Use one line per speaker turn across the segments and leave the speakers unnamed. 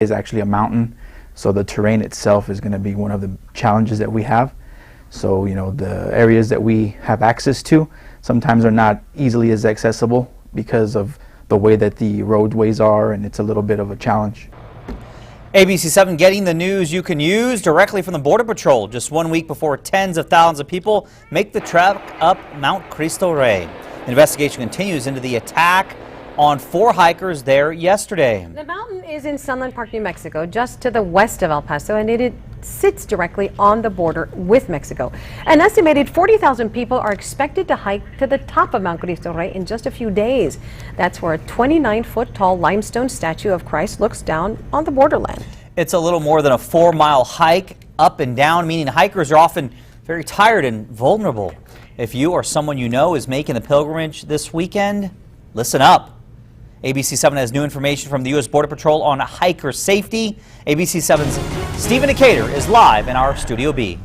Is actually a mountain, so the terrain itself is going to be one of the challenges that we have. So, the areas that we have access to sometimes are not easily as accessible because of the way that the roadways are, and it's a little bit of a challenge.
ABC7 getting the news you can use directly from the Border Patrol just 1 week before tens of thousands of people make the trek up Mount Cristo Rey. The investigation continues into the attack on 4 hikers there yesterday.
The mountain is in Sunland Park, New Mexico, just to the west of El Paso, and it sits directly on the border with Mexico. An estimated 40,000 people are expected to hike to the top of Mount Cristo Rey in just a few days. That's where a 29-foot tall limestone statue of Christ looks down on the borderland.
It's a little more than a 4-mile hike up and down, meaning hikers are often very tired and vulnerable. If you or someone you know is making the pilgrimage this weekend, listen up. ABC7 has new information from the U.S. Border Patrol on hiker safety. ABC7's Stephen Decatur is live in our Studio B.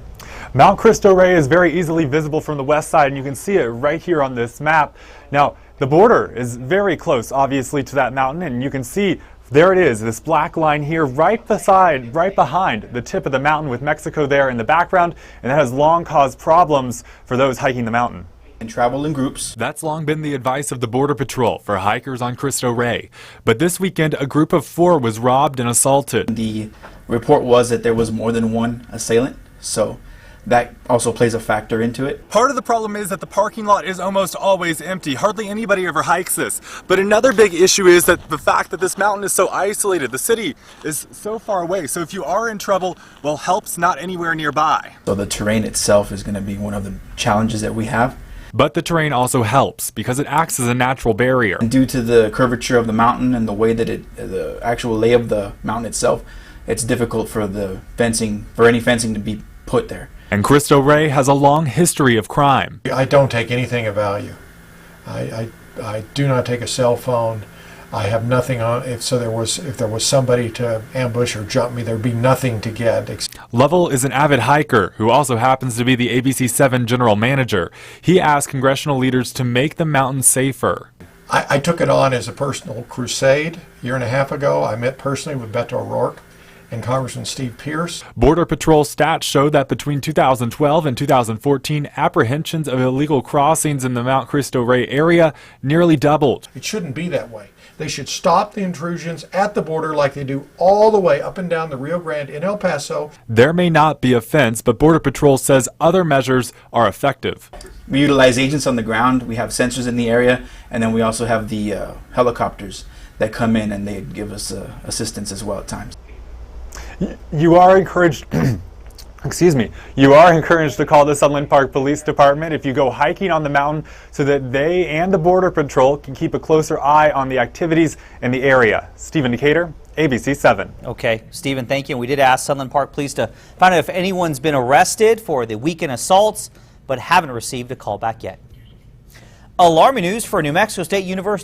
Mount Cristo Rey is very easily visible from the west side, and you can see it right here on this map. Now, the border is very close, obviously, to that mountain, and you can see there it is, this black line here right behind the tip of the mountain with Mexico there in the background, and that has long caused problems for those hiking the mountain.
And travel in groups.
That's long been the advice of the Border Patrol for hikers on Cristo Rey. But this weekend, a group of 4 was robbed and assaulted.
The report was that there was more than one assailant, so that also plays a factor into it.
Part of the problem is that the parking lot is almost always empty. Hardly anybody ever hikes this. But another big issue is that the fact that this mountain is so isolated. The city is so far away. So if you are in trouble, well, help's not anywhere nearby.
So the terrain itself is going to be one of the challenges that we have.
But the terrain also helps because it acts as a natural barrier.
And due to the curvature of the mountain and the way that the actual lay of the mountain itself, it's difficult for any fencing to be put there.
And Cristo Rey has a long history of crime.
I don't take anything of value. I do not take a cell phone. I have nothing on. If there was somebody to ambush or jump me, there'd be nothing to get.
Lovell is an avid hiker who also happens to be the ABC7 general manager. He asked congressional leaders to make the mountain safer.
I took it on as a personal crusade. A year and a half ago, I met personally with Beto O'Rourke and Congressman Steve Pierce.
Border Patrol stats show that between 2012 and 2014, apprehensions of illegal crossings in the Mount Cristo Rey area nearly doubled.
It shouldn't be that way. They should stop the intrusions at the border like they do all the way up and down the Rio Grande in El Paso.
There may not be a fence, but Border Patrol says other measures are effective.
We utilize agents on the ground. We have sensors in the area, and then we also have the helicopters that come in and they give us assistance as well at times.
You are encouraged you are encouraged to call the Sunland Park Police Department if you go hiking on the mountain so that they and the Border Patrol can keep a closer eye on the activities in the area. Stephen Decatur, ABC7.
Okay, Stephen, thank you. And we did ask Sunland Park Police to find out if anyone's been arrested for the weekend assaults, but haven't received a call back yet. Alarming news for New Mexico State University.